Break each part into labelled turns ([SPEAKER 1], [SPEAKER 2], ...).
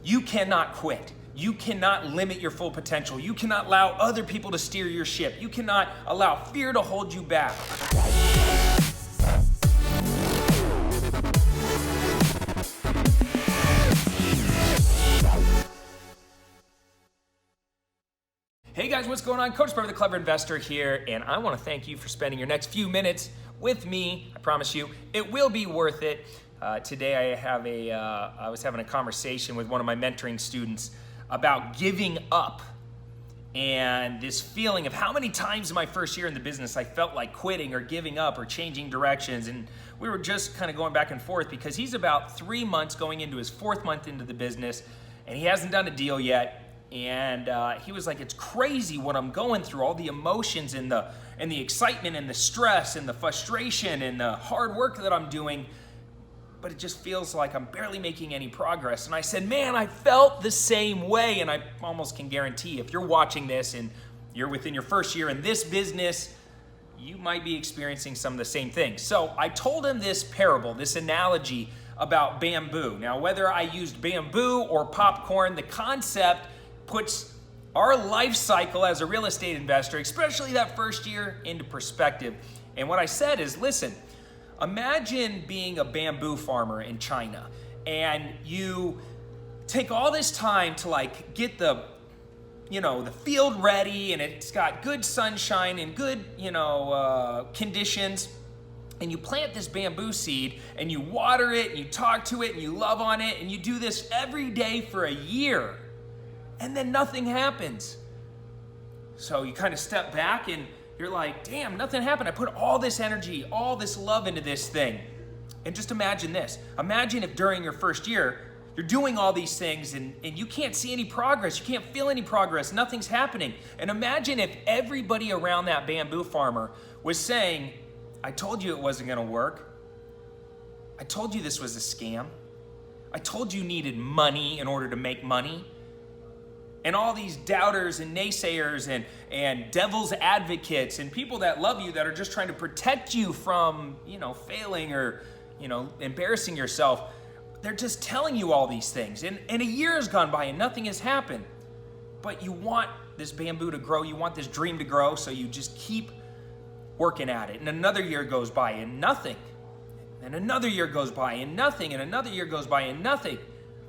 [SPEAKER 1] You cannot quit. You cannot limit your full potential. You cannot allow other people to steer your ship. You cannot allow fear to hold you back. Hey guys, what's going on? Cody Sperber, the Clever Investor here, and I want to thank you for spending your next few minutes with me. I promise you, it will be worth it. Today I was having a conversation with one of my mentoring students about giving up and this feeling of how many times in my first year in the business I felt like quitting or giving up or changing directions. And we were just kind of going back and forth because he's about 3 months going into his 4th month into the business and he hasn't done a deal yet. And he was like, it's crazy what I'm going through, all the emotions and the excitement and the stress and the frustration and the hard work that I'm doing, but it just feels like I'm barely making any progress. And I said, man, I felt the same way. And I almost can guarantee if you're watching this and you're within your first year in this business, you might be experiencing some of the same things. So I told him this parable, this analogy about bamboo. Now, whether I used bamboo or popcorn, the concept puts our life cycle as a real estate investor, especially that first year, into perspective. And what I said is, listen, imagine being a bamboo farmer in China and you take all this time to like get the field ready and it's got good sunshine and good, conditions, and you plant this bamboo seed and you water it and you talk to it and you love on it and you do this every day for a year. And then nothing happens. So you kind of step back and you're like, damn, nothing happened. I put all this energy, all this love into this thing. And just imagine this. Imagine if during your first year, you're doing all these things and you can't see any progress. You can't feel any progress. Nothing's happening. And imagine if everybody around that bamboo farmer was saying, I told you it wasn't going to work. I told you this was a scam. I told you needed money in order to make money. And all these doubters and naysayers and devil's advocates and people that love you that are just trying to protect you from, failing or, embarrassing yourself. They're just telling you all these things. And a year has gone by and nothing has happened. But you want this bamboo to grow. You want this dream to grow. So you just keep working at it. And another year goes by and nothing. And another year goes by and nothing. And another year goes by and nothing.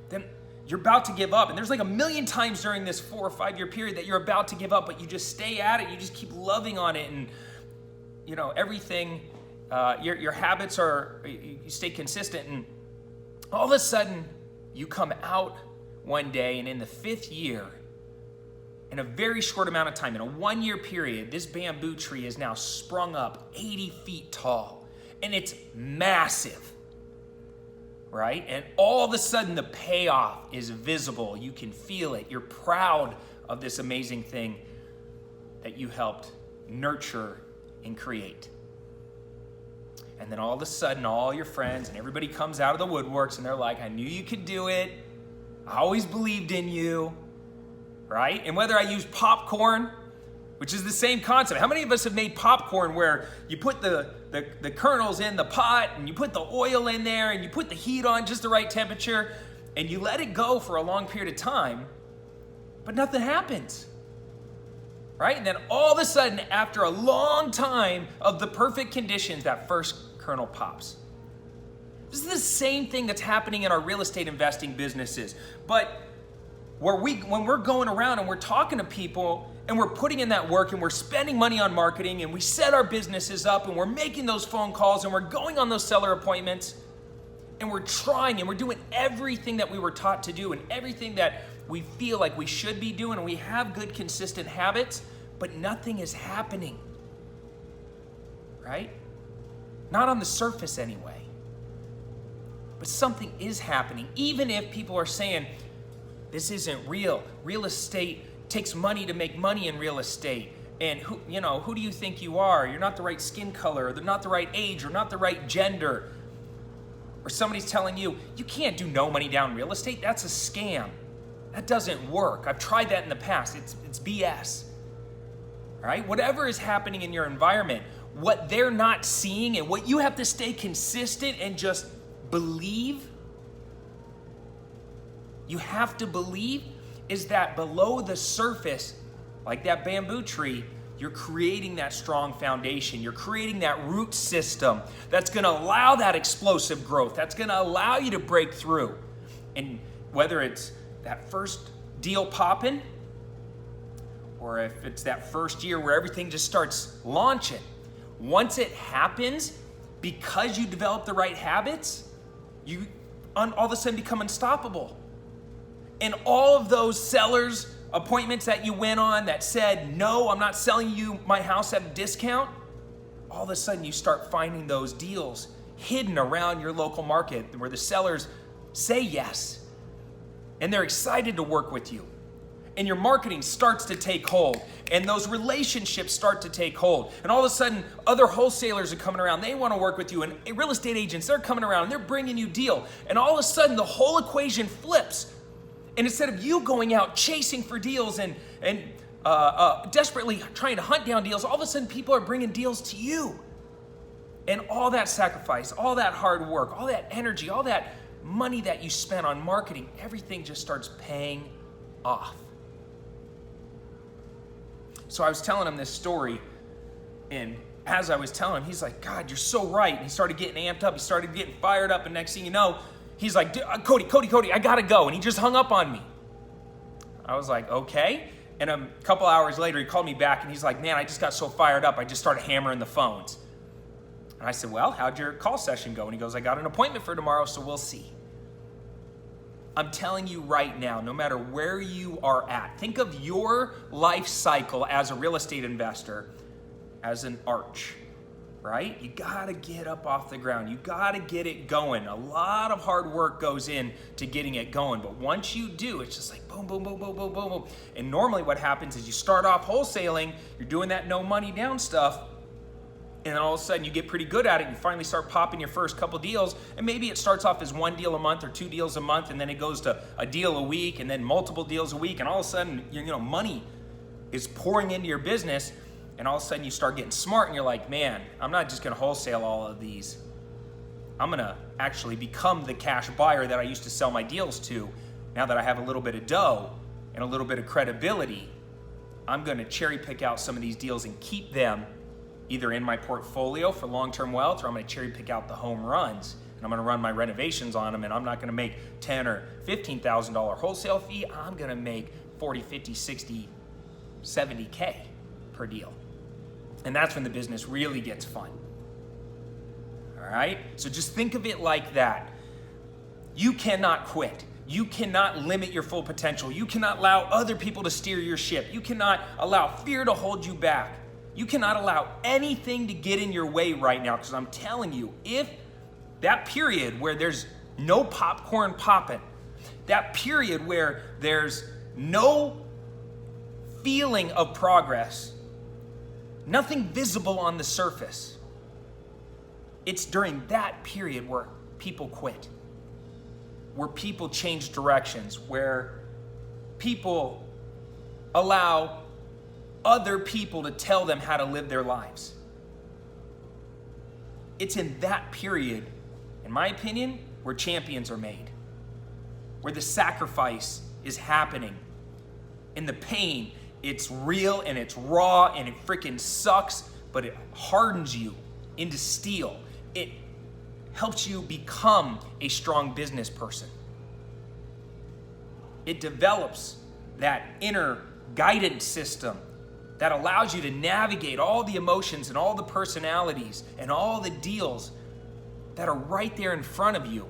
[SPEAKER 1] Then you're about to give up. And there's like a million times during this 4 or 5 year period that you're about to give up, but you just stay at it. You just keep loving on it. And, everything, your habits are, you stay consistent. And all of a sudden you come out one day and in the 5th year, in a very short amount of time, in a 1 year period, this bamboo tree is now sprung up 80 feet tall and it's massive. Right? And all of a sudden the payoff is visible. You can feel it. You're proud of this amazing thing that you helped nurture and create. And then all of a sudden all your friends and everybody comes out of the woodworks and they're like, I knew you could do it. I always believed in you. Right? And whether I use popcorn, which is the same concept. How many of us have made popcorn where you put the kernels in the pot and you put the oil in there and you put the heat on just the right temperature and you let it go for a long period of time, but nothing happens, right? And then all of a sudden, after a long time of the perfect conditions, that first kernel pops. This is the same thing that's happening in our real estate investing businesses, but when we're going around and we're talking to people and we're putting in that work and we're spending money on marketing and we set our businesses up and we're making those phone calls and we're going on those seller appointments and we're trying and we're doing everything that we were taught to do and everything that we feel like we should be doing and we have good consistent habits, but nothing is happening, right? Not on the surface anyway. But something is happening, even if people are saying, this isn't real. Real estate takes money to make money in real estate. And who do you think you are? You're not the right skin color, or they're not the right age, or not the right gender. Or somebody's telling you, you can't do no money down real estate. That's a scam. That doesn't work. I've tried that in the past. It's BS. All right? Whatever is happening in your environment, what they're not seeing and what you have to stay consistent and just believe you have to believe is that below the surface, like that bamboo tree, you're creating that strong foundation. You're creating that root system that's going to allow that explosive growth. That's going to allow you to break through. And whether it's that first deal popping, or if it's that first year where everything just starts launching, once it happens, because you develop the right habits, you all of a sudden become unstoppable. And all of those sellers' appointments that you went on that said, no, I'm not selling you my house at a discount, all of a sudden you start finding those deals hidden around your local market where the sellers say yes, and they're excited to work with you. And your marketing starts to take hold, and those relationships start to take hold. And all of a sudden, other wholesalers are coming around. They want to work with you, and real estate agents, they're coming around, and they're bringing you deal. And all of a sudden, the whole equation flips. And instead of you going out chasing for deals and desperately trying to hunt down deals, all of a sudden, people are bringing deals to you. And all that sacrifice, all that hard work, all that energy, all that money that you spent on marketing, everything just starts paying off. So I was telling him this story, and as I was telling him, he's like, God, you're so right. And he started getting amped up. He started getting fired up. And next thing you know, he's like, Cody, I got to go. And he just hung up on me. I was like, okay. And a couple hours later, he called me back, and he's like, man, I just got so fired up. I just started hammering the phones. And I said, well, how'd your call session go? And he goes, I got an appointment for tomorrow, so we'll see. I'm telling you right now, no matter where you are at, think of your life cycle as a real estate investor as an arch, right? You gotta get up off the ground. You gotta get it going. A lot of hard work goes in to getting it going, but once you do, it's just like boom, boom, boom, boom, boom, boom, boom. And normally what happens is you start off wholesaling, you're doing that no money down stuff, and then all of a sudden you get pretty good at it. You finally start popping your first couple deals, and maybe it starts off as 1 deal a month or 2 deals a month, and then it goes to a deal a week, and then multiple deals a week, and all of a sudden, money is pouring into your business, and all of a sudden you start getting smart, and you're like, man, I'm not just gonna wholesale all of these. I'm gonna actually become the cash buyer that I used to sell my deals to. Now that I have a little bit of dough and a little bit of credibility, I'm gonna cherry pick out some of these deals and keep them either in my portfolio for long-term wealth, or I'm gonna cherry pick out the home runs, and I'm gonna run my renovations on them, and I'm not gonna make $10,000 or $15,000 wholesale fee. I'm gonna make 40, 50, 60, 70K per deal. And that's when the business really gets fun. All right? So just think of it like that. You cannot quit. You cannot limit your full potential. You cannot allow other people to steer your ship. You cannot allow fear to hold you back. You cannot allow anything to get in your way right now, because I'm telling you, if that period where there's no popcorn popping, that period where there's no feeling of progress, nothing visible on the surface, it's during that period where people quit, where people change directions, where people allow other people to tell them how to live their lives. It's in that period, in my opinion, where champions are made, where the sacrifice is happening, and the pain, it's real and it's raw and it freaking sucks, but it hardens you into steel. It helps you become a strong business person. It develops that inner guidance system that allows you to navigate all the emotions and all the personalities and all the deals that are right there in front of you.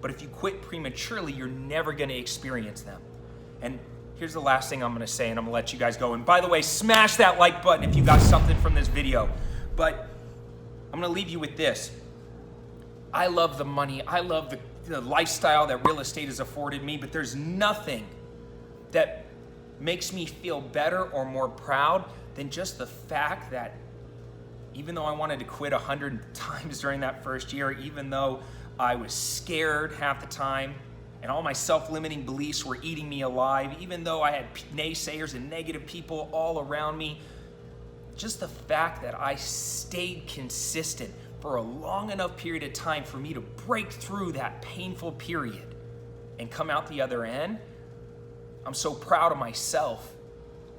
[SPEAKER 1] But if you quit prematurely, you're never going to experience them. And here's the last thing I'm going to say, and I'm going to let you guys go. And by the way, smash that like button if you got something from this video. But I'm going to leave you with this. I love the money. I love the lifestyle that real estate has afforded me, but there's nothing that makes me feel better or more proud than just the fact that even though I wanted to quit 100 times during that first year, even though I was scared half the time and all my self-limiting beliefs were eating me alive, even though I had naysayers and negative people all around me, just the fact that I stayed consistent for a long enough period of time for me to break through that painful period and come out the other end, I'm so proud of myself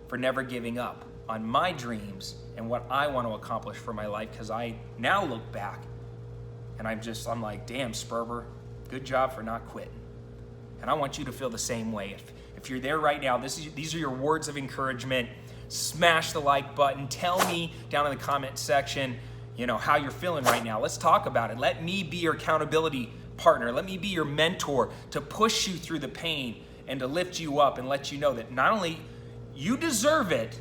[SPEAKER 1] for never giving up on my dreams and what I want to accomplish for my life, because I now look back and I'm like, damn, Sperber, good job for not quitting. And I want you to feel the same way. If you're there right now, these are your words of encouragement. Smash the like button. Tell me down in the comment section, how you're feeling right now. Let's talk about it. Let me be your accountability partner. Let me be your mentor to push you through the pain and to lift you up and let you know that not only you deserve it,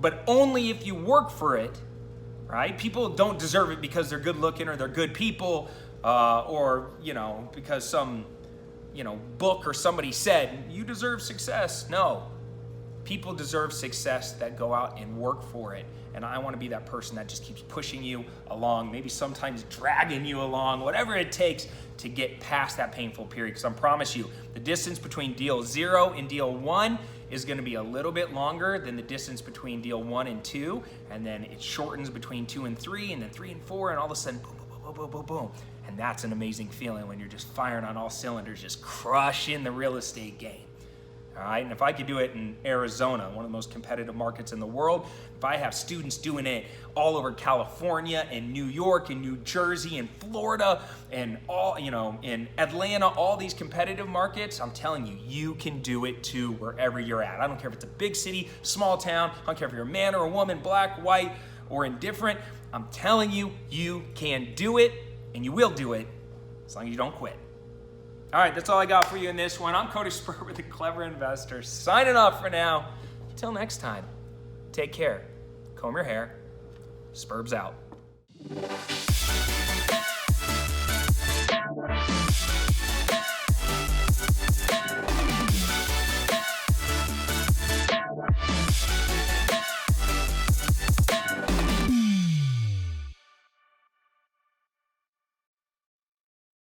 [SPEAKER 1] but only if you work for it, right? People don't deserve it because they're good looking or they're good people, or because some book or somebody said you deserve success. No, people deserve success that go out and work for it. And I want to be that person that just keeps pushing you along, maybe sometimes dragging you along, whatever it takes to get past that painful period. Because I promise you, the distance between deal 0 and deal 1 is going to be a little bit longer than the distance between deal 1 and 2. And then it shortens between 2 and 3, and then 3 and 4, and all of a sudden, boom, boom, boom, boom, boom, boom. And that's an amazing feeling when you're just firing on all cylinders, just crushing the real estate game. All right, and if I could do it in Arizona, one of the most competitive markets in the world, if I have students doing it all over California and New York and New Jersey and Florida and all, in Atlanta, all these competitive markets, I'm telling you, you can do it too wherever you're at. I don't care if it's a big city, small town, I don't care if you're a man or a woman, black, white, or indifferent. I'm telling you, you can do it, and you will do it as long as you don't quit. All right, that's all I got for you in this one. I'm Cody Sperber, the Clever Investor, signing off for now. Until next time, take care. Comb your hair. Spurbs out.